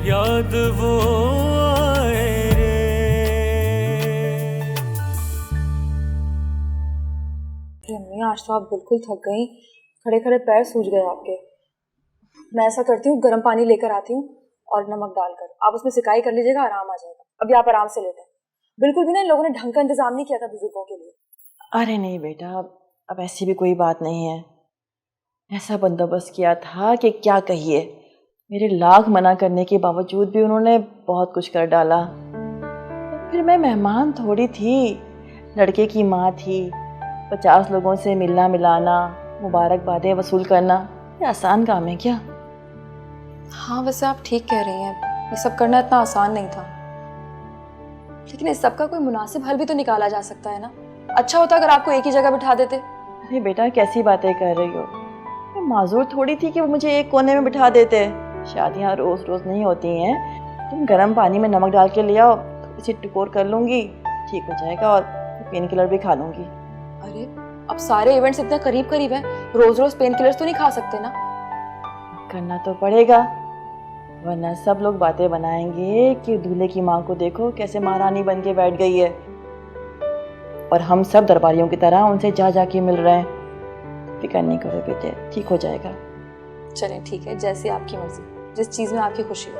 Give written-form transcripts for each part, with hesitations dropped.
याद वो आए रे। अम्मी आज तो आप बिल्कुल थक गई, खड़े खड़े पैर सूज गए आपके। मैं ऐसा करती हूँ, गर्म पानी लेकर आती हूँ और नमक डालकर आप उसमें सिकाई कर लीजिएगा, आराम आ जाएगा। अभी आप आराम से लेते हैं। बिल्कुल भी ना इन लोगों ने ढंग का इंतजाम नहीं किया था बुजुर्गों के लिए। अरे नहीं बेटा, अब ऐसी भी कोई बात नहीं है। ऐसा बंदोबस्त किया था कि क्या कहिए, मेरे लाख मना करने के बावजूद भी उन्होंने बहुत कुछ कर डाला। फिर मैं मेहमान थोड़ी थी, लड़के की माँ थी। 50 लोगों से मिलना मिलाना, मुबारकबादें वसूल करना, ये आसान काम है क्या? हाँ वैसे आप ठीक कह रही हैं, ये सब करना इतना आसान नहीं था, लेकिन इस सब का कोई मुनासिब हल भी तो निकाला जा सकता है ना। अच्छा होता अगर आपको एक ही जगह बिठा देते। अरे बेटा कैसी बातें कर रही हो, मैं माजूर थोड़ी थी कि वो मुझे एक कोने में बिठा देते। शादियाँ रोज़ रोज़ नहीं होती हैं। तुम गर्म पानी में नमक डाल के ले आओ, इसे टुकोर कर लूँगी, ठीक हो जाएगा और पेन किलर भी खा लूँगी। अरे अब सारे इवेंट्स इतने करीब करीब हैं, रोज रोज पेन किलर्स तो नहीं खा सकते ना। करना तो पड़ेगा, वरना सब लोग बातें बनाएंगे कि दूल्हे की माँ को देखो कैसे महारानी बन के बैठ गई है, और हम सब दरबारियों की तरह उनसे जा जाके मिल रहे हैं। फिक्र नहीं करो बेटे, ठीक हो जाएगा। चलें ठीक है, जैसी आपकी मर्जी, जिस चीज़ में आपकी खुशी हो,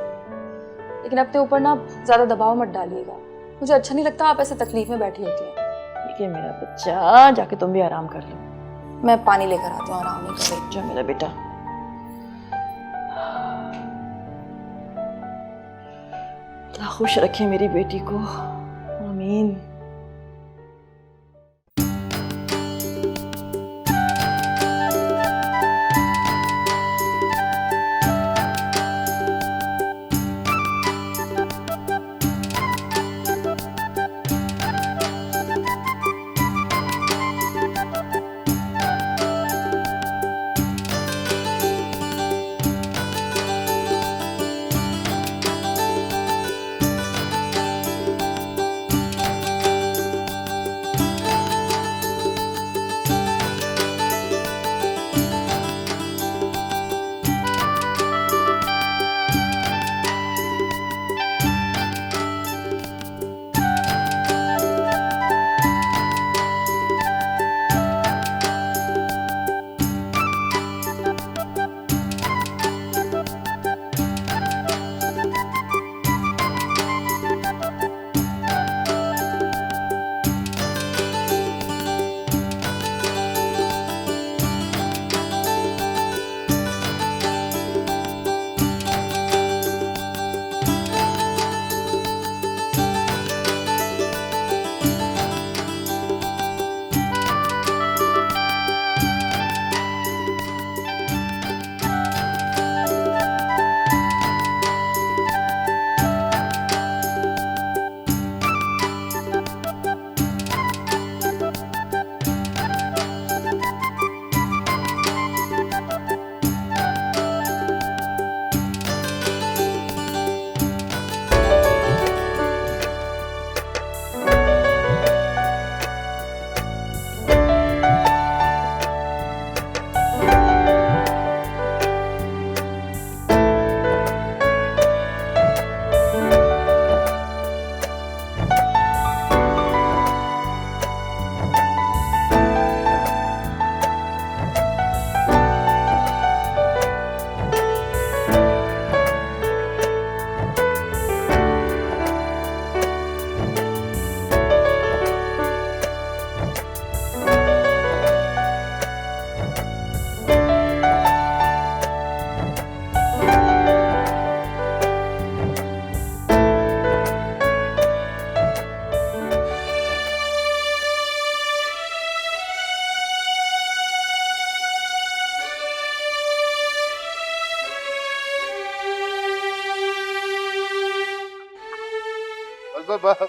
लेकिन अपने ऊपर ना ज़्यादा दबाव मत डालिएगा। मुझे अच्छा नहीं लगता आप ऐसे तकलीफ में बैठी होती हैं। ठीक है मेरा बच्चा, जाके तुम भी आराम कर लो। मैं पानी लेकर आती हूँ, आराम नहीं कर रही। जा मेरा बेटा। अल्लाह खुश रखे मेरी बेटी को, आमीन।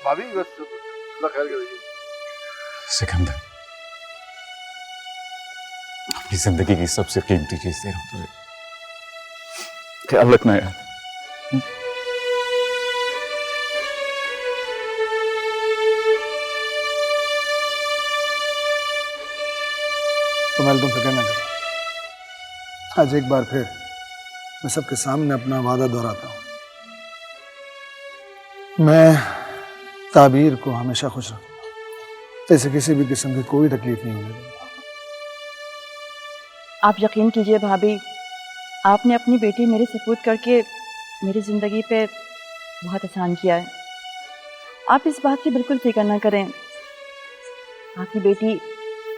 भाभी बस खैर करेगी। सिकंदर, अपनी जिंदगी की सबसे कीमती चीज दे रहा हूं तुझे, ख्याल रखना यार। तुम्हें तुम फिक्र ना करो, आज एक बार फिर मैं सबके सामने अपना वादा दोहराता हूँ। मैं ताबीर को हमेशा खुश रखूंगा, इसे किसी भी किस्म की कोई तकलीफ नहीं होने दूंगा। आप यकीन कीजिए भाभी, आपने अपनी बेटी मेरे सपूत करके मेरी ज़िंदगी पे बहुत एहसान किया है। आप इस बात की बिल्कुल फिक्र ना करें। आपकी बेटी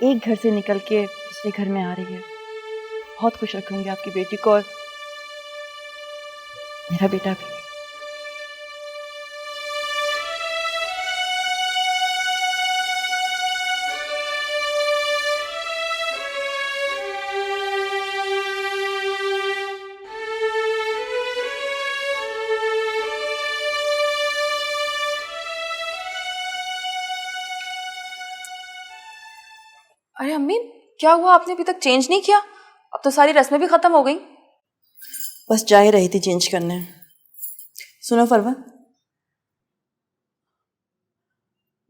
एक घर से निकल के दूसरे घर में आ रही है। बहुत खुश रखूंगी आपकी बेटी को और मेरा बेटा भी। अरे अम्मी, क्या हुआ? आपने अभी तक चेंज नहीं किया? अब तो सारी रस्में भी खत्म हो गई। बस जा ही रही थी चेंज करने। सुनो फरवा,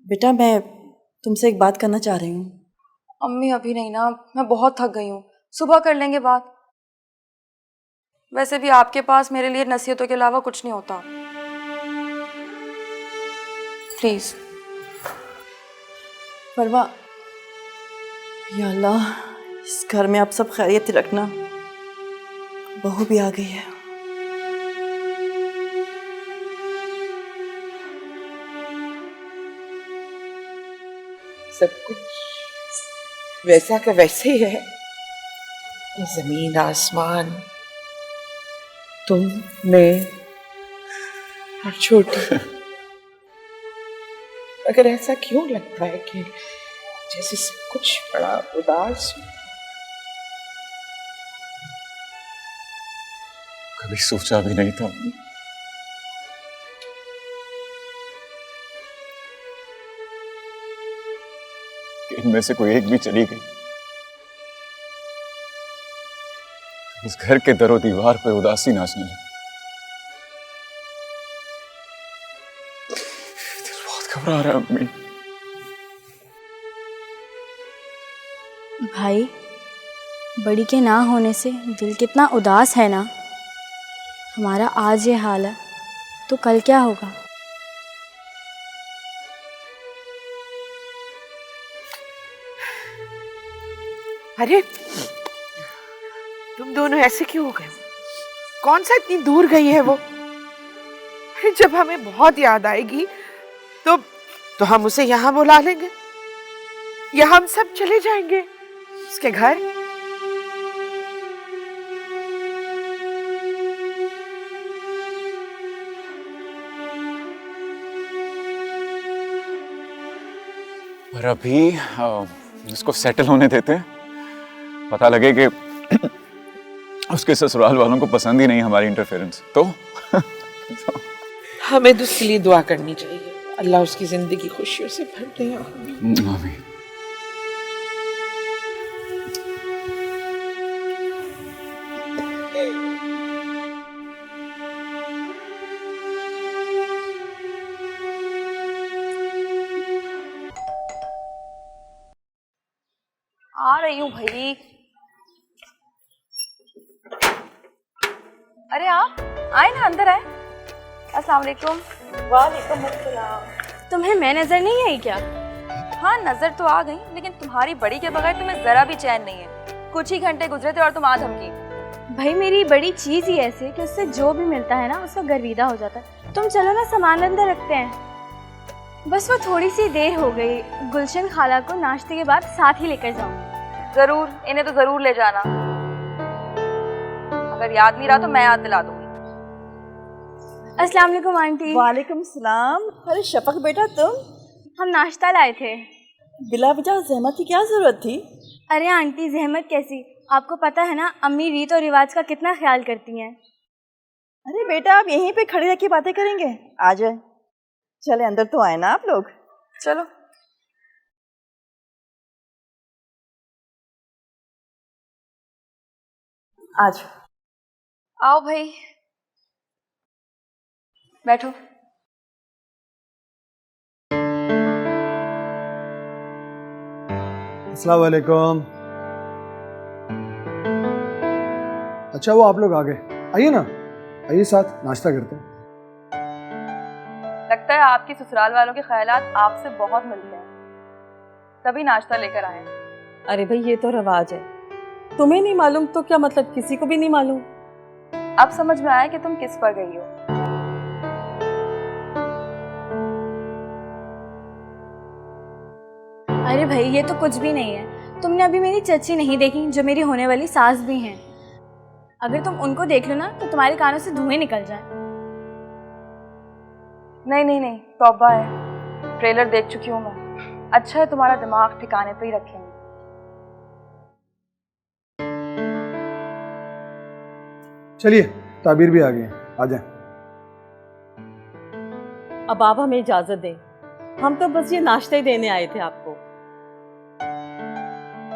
बेटा मैं तुमसे एक बात करना चाह रही हूँ। अम्मी अभी नहीं ना, मैं बहुत थक गई हूँ, सुबह कर लेंगे बात। वैसे भी आपके पास मेरे लिए नसीहतों के अलावा कुछ नहीं होता। प्लीज। फरवा, या अल्लाह, इस घर में आप सब खैरियत ही रखना। बहू भी आ गई है। सब कुछ वैसा का वैसे ही है। ये जमीन आसमान, तुम, मैं और छोटी। अगर ऐसा क्यों लगता है कि जैसे सब कुछ बड़ा उदास हो? कभी सोचा भी नहीं था कि इनमें से कोई एक भी चली गई इस घर के दरो दीवार पे उदासी नाचने लगी। दिल बहुत घबरा रहा है अम्मी। भाई, बड़ी के ना होने से दिल कितना उदास है ना। हमारा आज ये हाल है तो कल क्या होगा। अरे तुम दोनों ऐसे क्यों हो गए? कौन सा इतनी दूर गई है वो? अरे जब हमें बहुत याद आएगी तो हम उसे यहाँ बुला लेंगे या हम सब चले जाएंगे उसके घर। पर अभी इसको सेटल होने देते हैं। पता लगे कि उसके ससुराल वालों को पसंद ही नहीं हमारी इंटरफेरेंस तो हमें तो उसके लिए दुआ करनी चाहिए, अल्लाह उसकी जिंदगी खुशियों से भर दे। आमीन। आ रही हूँ भाई। अरे आप आए ना, अंदर आए। अस्सलाम वालेकुम। वालेकुम अस्सलाम। तुम्हें मैं नजर नहीं आई क्या? हाँ, नजर तो आ गई, लेकिन तुम्हारी बड़ी के बगैर तुम्हें जरा भी चैन नहीं है। कुछ ही घंटे गुजरे थे और तुम आ धमकी। भाई मेरी बड़ी चीज ही ऐसी है कि उससे जो भी मिलता है ना उसका गर्विदा हो जाता है। तुम चलो ना, सामान अंदर रखते हैं। बस वो थोड़ी सी देर हो गई। गुलशन खाला को नाश्ते के बाद साथ ही लेकर जाऊंगी। जरूर, इन्हें तो जरूर ले जाना। अगर याद नहीं रहा तो मैं याद दिला दूंगी। अस्सलाम वालेकुम आंटी। वालेकुम सलाम। अरे शफक बेटा, तुम? हम नाश्ता लाए थे। बिला वजह जहमत की क्या जरूरत थी? अरे आंटी, जहमत कैसी? आपको पता है ना अम्मी रीत और रिवाज का कितना ख्याल करती हैं। अरे बेटा, आप यहीं पे खड़े रह के बातें करेंगे? आ जाए, चले अंदर तो आए ना आप लोग। चलो। आज आओ भाई, बैठो। अस्सलाम वालेकुम। अच्छा, वो आप लोग आ गए, आइए ना, आइए साथ नाश्ता करते हैं। लगता है आपकी ससुराल वालों के ख्यालात आपसे बहुत मिलते हैं, तभी नाश्ता लेकर आए। अरे भाई ये तो रवाज है, तुम्हें नहीं मालूम तो क्या मतलब किसी को भी नहीं मालूम। अब समझ में आया कि तुम किस पर गई हो। अरे भाई ये तो कुछ भी नहीं है। तुमने अभी मेरी चची नहीं देखी जो मेरी होने वाली सास भी हैं। अगर तुम उनको देख लो ना तो तुम्हारे कानों से धुएं निकल जाए। नहीं नहीं नहीं, तौबा है, ट्रेलर देख चुकी हूँ मैं। अच्छा है तुम्हारा दिमाग ठिकाने पे ही रखेंगे। चलिए ताबीर भी आ गई है, आ जाए। अब आप हमें इजाजत दें, हम तो बस ये नाश्ता ही देने आए थे आपको।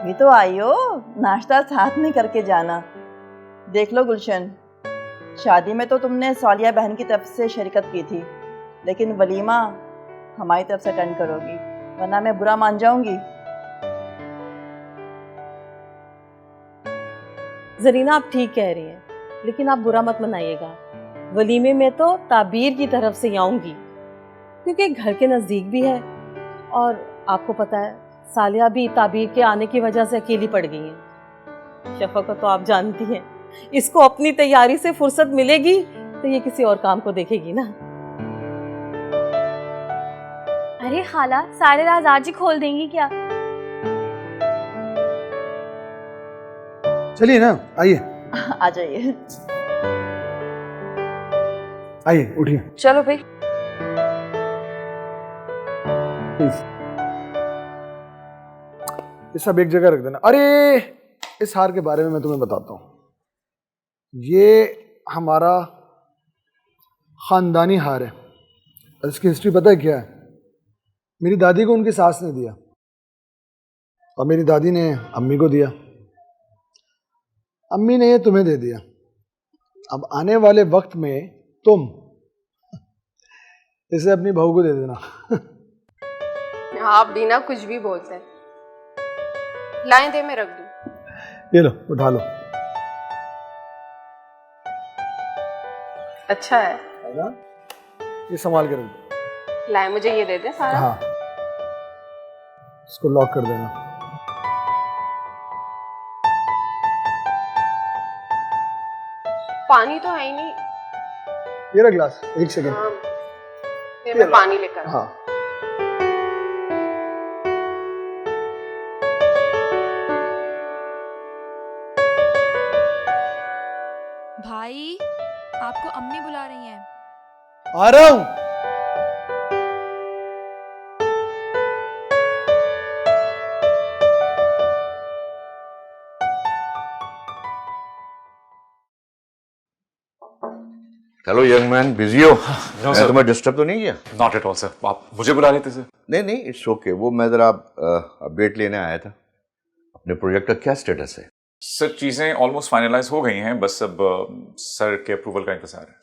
ये तो आई हो, नाश्ता साथ में करके जाना। देख लो गुलशन, शादी में तो तुमने सालिया बहन की तरफ से शिरकत की थी, लेकिन वलीमा हमारी तरफ से अटेंड करोगी, वरना मैं बुरा मान जाऊंगी। जरीना आप ठीक कह रही हैं, लेकिन आप बुरा मत मनाइएगा। वलीमे में तो ताबीर की तरफ से आऊंगी, क्योंकि घर के नज़दीक भी है, और आपको पता है सालिया भी ताबीर के आने की वजह से अकेली पड़ गई है। शफा को तो आप जानती हैं, इसको अपनी तैयारी से फुर्सत मिलेगी तो ये किसी और काम को देखेगी ना। अरे खाला, सारे राज आज ही खोल देंगी क्या? चलिए ना, आइए आ जाइए। आइए, उठिए चलो भाई। प्लीज। ये सब एक जगह रख देना। अरे इस हार के बारे में मैं तुम्हें बताता हूँ। ये हमारा खानदानी हार है। और इसकी हिस्ट्री पता है क्या है? मेरी दादी को उनकी सास ने दिया, और मेरी दादी ने अम्मी को दिया, अम्मी ने ये तुम्हें दे दिया। अब आने वाले वक्त में तुम इसे अपनी बहू को दे देना। आप भी ना कुछ भी बोलते हैं। लाएं दे, मैं रख दूं। ये लो, उठा लो। अच्छा है ना? ये संभाल के रख दो। लाएं, मुझे ये दे दे सारा। हाँ, इसको लॉक कर देना। पानी तो है ही नहीं। ये रहा ग्लास, एक सेकंड। हाँ, ये मैं पानी लेकर। हाँ, भाई, आपको अम्मी बुला रही हैं। आ रहा हूं। हेलो यंग मैन, बिजी हो? नो मैं सर, तुम्हें डिस्टर्ब तो नहीं किया? Not at all sir. आप मुझे बुला रहे थे सर? नहीं नहीं, इट्स ओके। वो मैं ज़रा अपडेट लेने आया था। अपने प्रोजेक्ट का क्या स्टेटस है? सर चीज़ें ऑलमोस्ट फाइनलाइज हो गई हैं, बस अब सर के अप्रूवल का इंतजार है।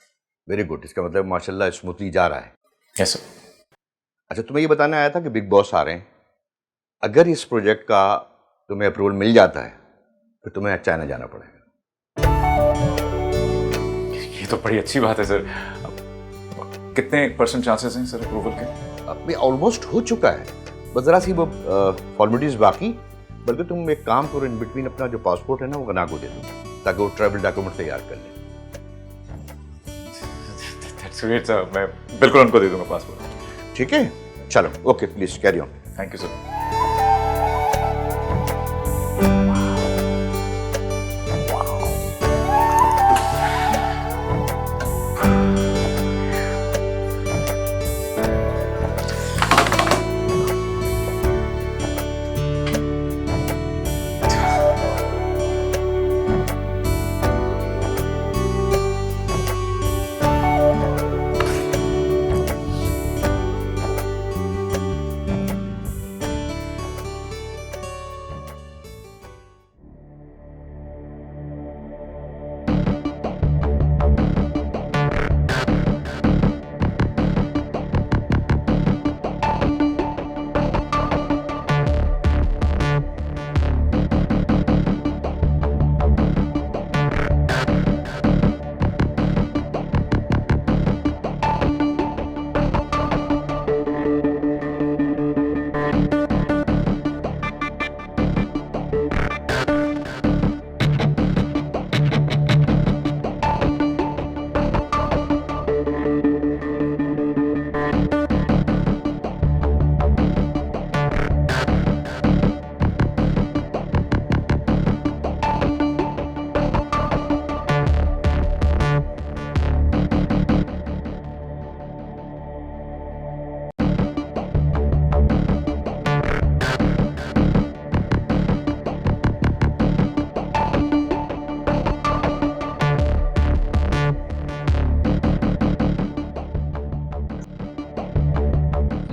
वेरी गुड, इसका मतलब माशाल्लाह स्मूथली जा रहा है। Yes sir. अच्छा, तुम्हें ये बताना आया था कि बिग बॉस आ रहे हैं। अगर इस प्रोजेक्ट का तुम्हें अप्रूवल मिल जाता है तो तुम्हें चाइना जाना पड़ेगा। ये तो बड़ी अच्छी बात है सर। कितने % चांसेस हैं सर अप्रूवल के? अभी ऑलमोस्ट हो चुका है, बस ज़रा सी वो फॉर्मेलिटीज़ बाकी। बल्कि तुम एक काम करो, इन बिटवीन अपना जो पासपोर्ट है ना वो गना को दे दो, ताकि वो ट्रैवल डॉक्यूमेंट तैयार कर ले। दैट्स ग्रेट सर, मैं बिल्कुल उनको दे दूंगा पासपोर्ट। ठीक है, चलो okay, please carry on. Thank you sir.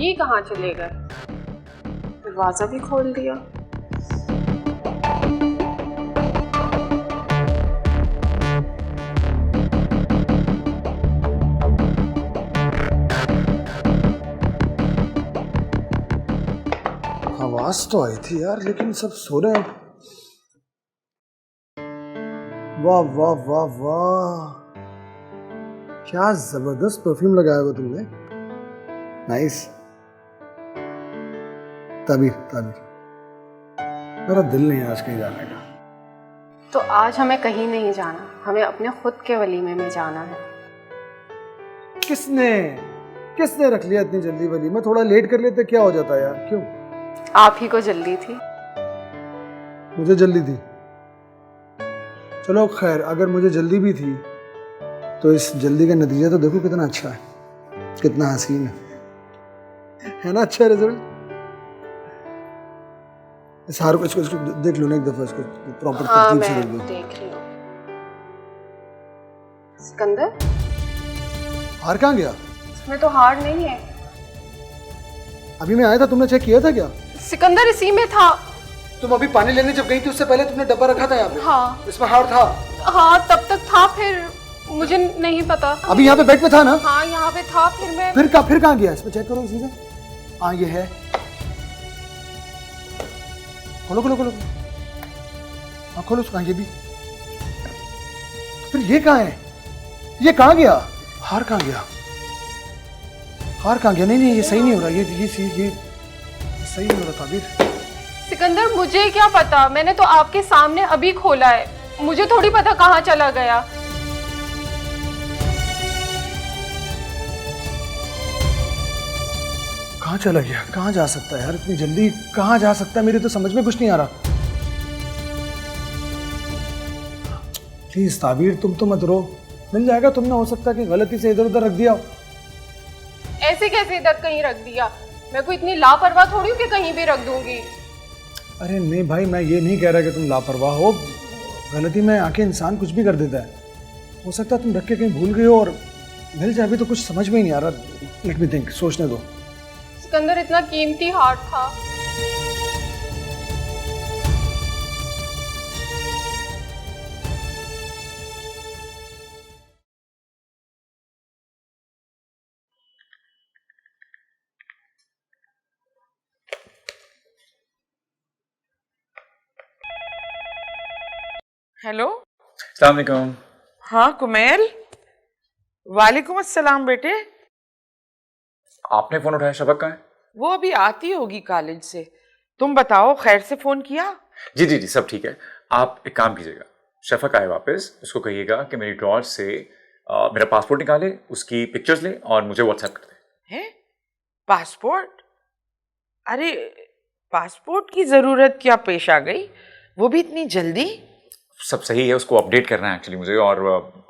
ये कहाँ चले गए? दरवाजा भी खोल दिया। आवाज तो आई थी यार, लेकिन सब सो रहे हैं। वाह वाह वाह वाह, क्या जबरदस्त परफ्यूम लगाया हुआ तुमने। नाइस। ताबीर ताबीर, मेरा दिल नहीं है आज कहीं जाने का। तो आज हमें कहीं नहीं जाना, हमें अपने खुद के वलीमे में जाना है। किसने किसने रख लिया इतनी जल्दी वलीमा? थोड़ा लेट कर लेते क्या हो जाता यार, क्यों? आप ही को जल्दी थी। मुझे जल्दी थी? चलो खैर, अगर मुझे जल्दी भी थी तो इस जल्दी का नतीजा तो देखो कितना अच्छा है, कितना हसीन है ना? अच्छा रिजल्ट। इस हार को इसको देख लो ना एक दफा, इसको प्रॉपर तरतीब से देख लो। देख रही हूँ। सिकंदर, हार कहाँ गया? इसमें तो हार नहीं है। अभी मैं आया था, तुमने चेक किया था क्या? सिकंदर इसी में था। तुम अभी पानी लेने जब गई थी उससे पहले तुमने डब्बा रखा था यहाँ पे? हाँ। इसमें हार था? हाँ तब तक था, फिर मुझे नहीं पता। अभी यहाँ पे बेड पे था ना? हाँ यहाँ पे था, फिर मैं फिर कहाँ गया? इसमें चेक करो इसी से। हाँ ये है, खोलो खोलो खोलो। हाँ खोलो उसका, ये भी। फिर ये कहाँ है? ये कहाँ गया? हार कहाँ गया? हार कहाँ गया? नहीं ये सही नहीं हो रहा, ये सही नहीं हो रहा ताबीर। सिकंदर मुझे क्या पता, मैंने तो आपके सामने अभी खोला है, मुझे थोड़ी पता कहाँ चला गया। कहाँ चला गया? कहाँ जा सकता है यार इतनी जल्दी? कहाँ जा सकता है? मेरे तो समझ में कुछ नहीं आ रहा। प्लीज ताबीर, तुम तो मत रो, मिल जाएगा। तुमने हो सकता है कि गलती से इधर उधर रख दिया। ऐसे कैसे इधर कहीं रख दिया? मैं कोई इतनी लापरवाह थोड़ी हूँ कि कहीं भी रख दूंगी। अरे नहीं भाई, मैं ये नहीं कह रहा कि तुम लापरवाह हो। गलती में आके इंसान कुछ भी कर देता है। हो सकता है तुम रख के कहीं भूल गए हो और मिल जाए। अभी तो कुछ समझ में ही नहीं आ रहा। लेट मी थिंक, सोचने दो। सिकंदर इतना कीमती हार था। हेलो। अस्सलाम वालेकुम। हाँ कुमेल। वालेकुम अस्सलाम बेटे। आपने फोन उठाया? शफक कहाँ है? वो अभी आती होगी कॉलेज से। तुम बताओ, खैर से फोन किया? जी सब ठीक है। आप एक काम कीजिएगा, शफक आए वापस, उसको कहिएगा कि मेरी ड्रॉर से मेरा पासपोर्ट निकाले, उसकी पिक्चर्स ले और मुझे व्हाट्सएप कर दे। हैं? पासपोर्ट? अरे पासपोर्ट की जरूरत क्या पेश आ गई, वो भी इतनी जल्दी? सब सही है, उसको अपडेट करना है एक्चुअली मुझे, और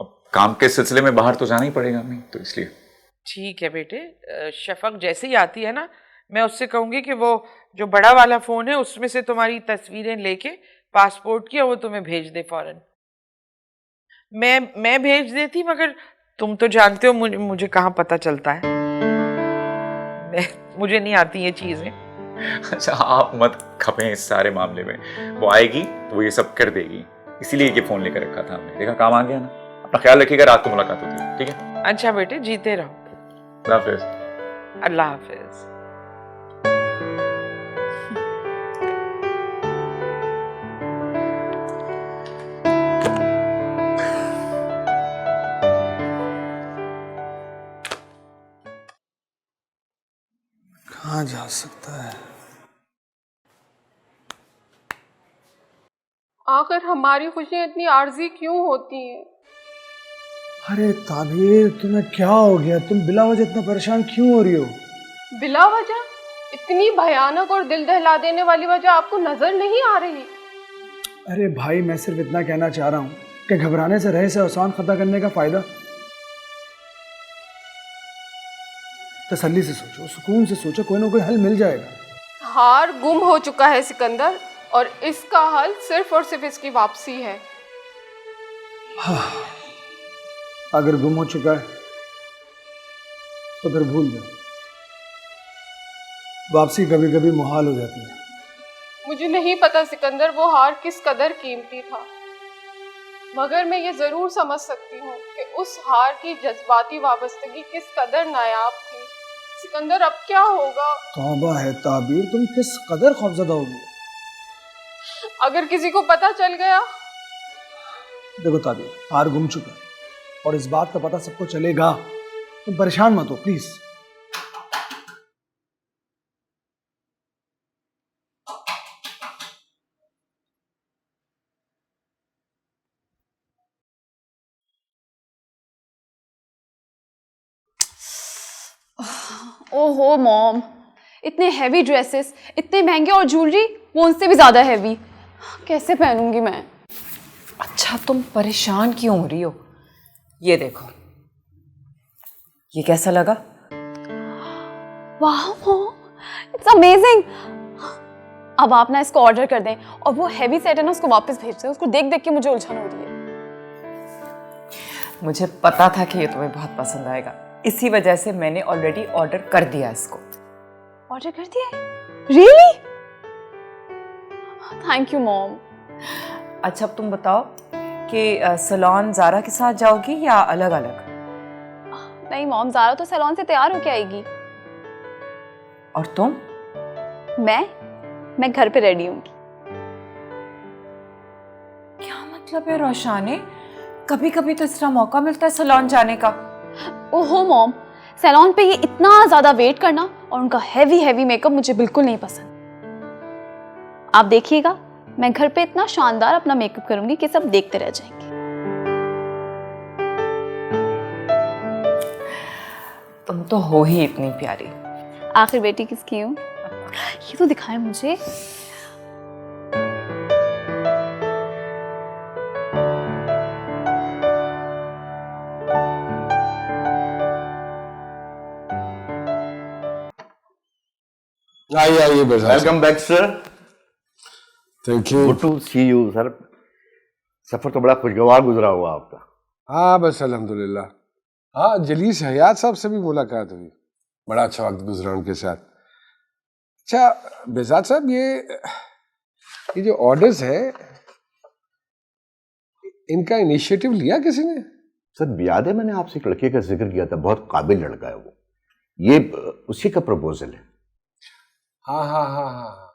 अब काम के सिलसिले में बाहर तो जाना ही पड़ेगा हमें, तो इसलिए। ठीक है बेटे, शफक जैसे ही आती है ना, मैं उससे कहूंगी कि वो जो बड़ा वाला फोन है उसमें से तुम्हारी तस्वीरें लेके पासपोर्ट की, और वो तुम्हें भेज दे फौरन। मैं भेज देती, मगर तुम तो जानते हो मुझे कहाँ पता चलता है। मुझे नहीं आती ये चीजें। अच्छा आप मत खपें इस सारे मामले में, वो आएगी तो वो ये सब कर देगी, इसीलिए ये फोन लेकर रखा था हमने। देखा काम आ गया ना। अपना ख्याल रखिएगा, रात को मुलाकात होती है, ठीक है? अच्छा बेटे, जीते रहो। अल्लाह हाफिज। अल्लाह हाफिज। कहाँ जा सकता है? आखिर हमारी खुशियां इतनी आर्जी क्यों होती हैं? अरे ताबीर, तुम्हें क्या हो गया? तुम बिला वजह इतना परेशान क्यों हो रही हो? बिला वजह? इतनी भयानक और दिल दहला देने वाली वजह आपको नजर नहीं आ रही? अरे भाई, मैं सिर्फ इतना कहना चाह रहा हूँ कि घबराने से रहे से आसान खता करने का फायदा। तसल्ली से सोचो, सुकून से सोचो, कोई ना कोई हल मिल जाएगा। हार गुम हो चुका है सिकंदर, और इसका हल सिर्फ और सिर्फ इसकी वापसी है। हाँ, अगर गुम हो चुका है तो फिर भूल जाओ। वापसी कभी कभी मुहाल हो जाती है। मुझे नहीं पता सिकंदर वो हार किस कदर कीमती था, मगर मैं ये जरूर समझ सकती हूँ कि उस हार की जज्बाती वाबस्तगी किस कदर नायाब थी। सिकंदर अब क्या होगा? तौबा है ताबीर, तुम किस कदर खौफजदा होगी। अगर किसी को पता चल गया? देखो ताबीर, हार गुम चुका है और इस बात का पता सबको चलेगा। तुम परेशान मत हो प्लीज। ओहो मॉम, इतने हैवी ड्रेसेस, इतने महंगे, और ज्वेलरी वो उनसे भी ज़्यादा हैवी, कैसे पहनूंगी मैं? अच्छा तुम परेशान क्यों हो रही हो? ये देखो, ये कैसा लगा? वाह मॉम, इट्स अमेजिंग। अब आप ना इसको ऑर्डर कर दें और वो हैवी सेट है ना उसको वापस भेज दें। उसको देख देख के मुझे उलझन हो रही है। मुझे पता था कि ये तुम्हें बहुत पसंद आएगा, इसी वजह से मैंने ऑलरेडी ऑर्डर कर दिया इसको। ऑर्डर कर दिया है? रियली? Thank you mom. अच्छा अब तुम बताओ कि सैलून ज़ारा के साथ जाओगी या अलग अलग? नहीं मॉम, ज़ारा तो सैलून से तैयार होके आएगी। और तुम? मैं घर पे रेडी हूँ। क्या मतलब है रोशानी? कभी कभी तो इस तरह मौका मिलता है सैलून जाने का। ओहो मॉम, सैलून पे ये इतना ज्यादा वेट करना और उनका हैवी मेकअप मुझे बिल्कुल नहीं पसंद। आप देखिएगा, मैं घर पे इतना शानदार अपना मेकअप करूंगी कि सब देखते रह जाएंगे। तुम तो हो ही इतनी प्यारी। आखिर बेटी किसकी हूँ? ये तो दिखाएं मुझे। आइए welcome back sir. Thank you. Good to see you sir. सफर तो बड़ा खुशगवार गुजरा हुआ आपका। हाँ बस अल्हम्दुलिल्लाह। हाँ जलीस हयात साहब से भी मुलाकात हुई, बड़ा अच्छा वक्त गुजरा उनके साथ। अच्छा बेजाद साहब, ये जो ऑर्डर्स है इनका इनिशिएटिव लिया किसी ने? सर याद है मैंने आपसे एक लड़के का जिक्र किया था, बहुत काबिल लड़का है वो। ये उसी का प्रपोजल है। हाँ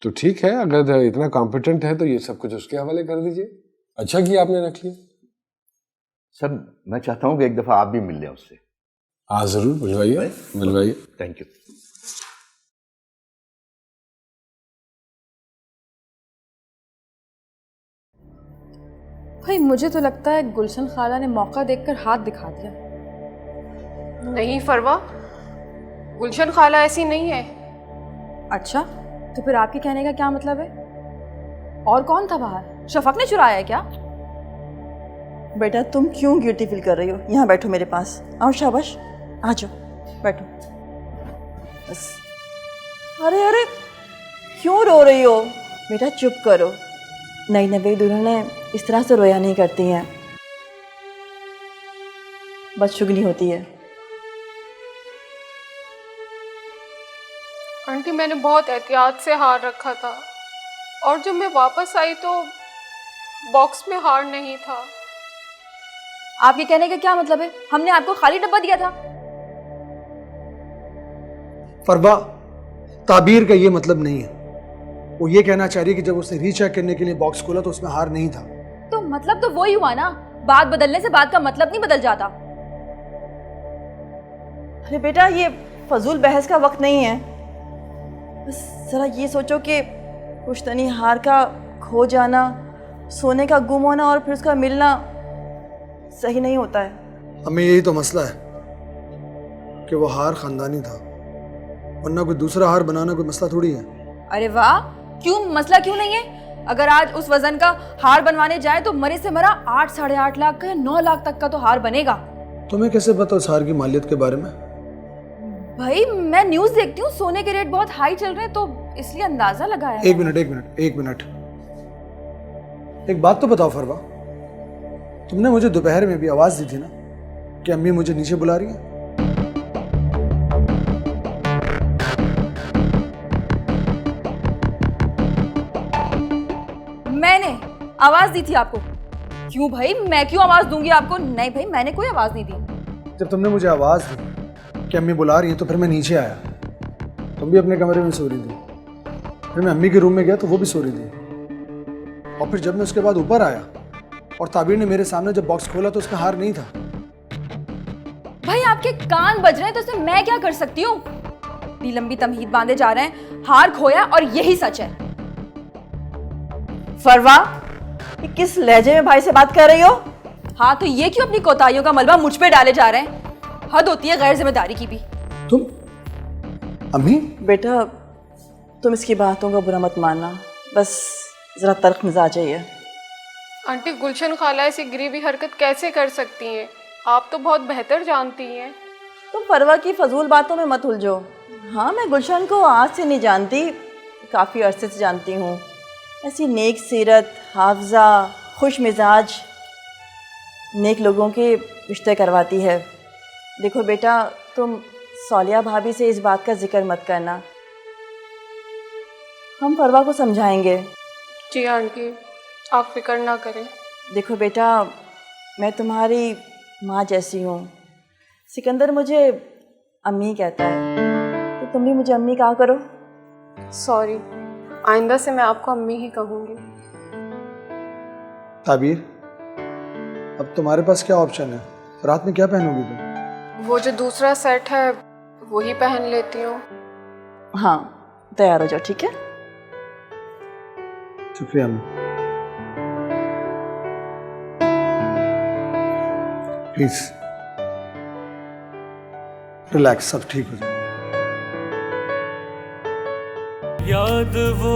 तो ठीक है, अगर इतना कॉम्पिटेंट है तो ये सब कुछ उसके हवाले कर दीजिए। अच्छा कि आपने रख लिया। सर मैं चाहता हूँ कि एक दफा आप भी मिल लें उससे। हाँ जरूर, मिलवाइए। Thank you. भाई मुझे तो लगता है गुलशन खाला ने मौका देखकर हाथ दिखा दिया। नहीं फरवा, गुलशन खाला ऐसी नहीं है। अच्छा तो फिर आपके कहने का क्या मतलब है? और कौन था बाहर? शफक ने चुराया है क्या? बेटा तुम क्यों गिल्टी फील कर रही हो? यहाँ बैठो मेरे पास। आओ शाबाश, आ जाओ बैठो बस। अरे क्यों रो रही हो? बेटा चुप करो। नई नई दुल्हनें इस तरह से रोया नहीं करती हैं, बदशुगनी होती है। आंटी मैंने बहुत एहतियात से हार रखा था, और जब मैं वापस आई तो बॉक्स में हार नहीं था। आपके कहने का क्या मतलब है? हमने आपको खाली डब्बा दिया था। फरवा, ताबीर का ये मतलब नहीं है। वो ये कहना चाह रही है कि जब उसने रीचेक करने के लिए बॉक्स खोला तो उसमें हार नहीं था। तो मतलब तो वही हुआ ना, बात बदलने से बात का मतलब नहीं बदल जाता। अरे बेटा ये फजूल बहस का वक्त नहीं है। बस ज़रा ये सोचो कि पुश्तनी हार का खो जाना, सोने का गुम होना और फिर उसका मिलना सही नहीं होता है। हमें यही तो मसला है कि वो हार खानदानी था, वरना कोई दूसरा हार बनाना कोई मसला थोड़ी है। अरे वाह, क्यों मसला क्यों नहीं है? अगर आज उस वजन का हार बनवाने जाए तो मरे से मरा 8 साढ़े 8 लाख का या 9 लाख तक का तो हार बनेगा। तुम्हें कैसे पता उस हार की मालियत के बारे में? भाई मैं न्यूज़ देखती हूँ, सोने के रेट बहुत हाई चल रहे हैं तो इसलिए अंदाजा लगाया। एक मिनट, एक बात तो बताओ फरवा, तुमने मुझे दोपहर में भी आवाज दी थी ना कि अम्मी मुझे नीचे बुला रही है? आवाज दी थी आपको। क्यों भाई, मैं क्यों आवाज दूंगी आपको? नहीं भाई, मैंने कोई आवाज नहीं दी। जब तुमने मुझे आवाज़ दी कि अम्मी बुला रही है तो फिर मैं नीचे आया। तुम भी अपने कमरे में सो रही थी। फिर मैं अम्मी के रूम में गया तो वो भी सो रही थी। और फिर जब मैं उसके बाद ऊपर आया और ताबीर ने मेरे सामने जब बॉक्स खोला तो उसका हार नहीं था। भाई आपके कान बज रहे हैं तो इसमें मैं क्या कर सकती हूँ? इतनी लंबी तमहीद बांधे जा रहे हैं, हार खोया और यही सच है। फरवा, ये किस लहजे में भाई से बात कर रही हो? हाँ तो ये क्यों अपनी कोताहियों का मलबा मुझ पे डाले जा रहे हैं? हद होती है गैर जिम्मेदारी की भी। तुम अम्मी? बेटा तुम इसकी बातों का बुरा मत मानना, बस जरा तल्ख मिजाज है ये। आंटी, गुलशन खाला ऐसी गरीबी हरकत कैसे कर सकती हैं? आप तो बहुत बेहतर जानती हैं। तुम फरवा की फजूल बातों में मत उलझो। हाँ, मैं गुलशन को आज से नहीं जानती, काफ़ी अरसे से जानती हूँ। ऐसी नेक सीरत, हाफजा, खुश मिजाज, नेक लोगों के रिश्ते करवाती है। देखो बेटा, तुम सौलिया भाभी से इस बात का जिक्र मत करना, हम फरवा को समझाएंगे। जी आंटी, आप फिक्र ना करें। देखो बेटा, मैं तुम्हारी माँ जैसी हूँ। सिकंदर मुझे अम्मी कहता है, तो तुम भी मुझे अम्मी कहा करो। सॉरी, आइंदा से मैं आपको अम्मी ही कहूँगी। ताबीर, अब तुम्हारे पास क्या ऑप्शन है? रात में क्या पहनोगी तुम? वो जो दूसरा सेट है वही पहन लेती हूँ। हाँ, तैयार हो जाओ, ठीक है? शुक्रिया अम्मी। प्लीज रिलैक्स, सब ठीक हो जाए। याद वो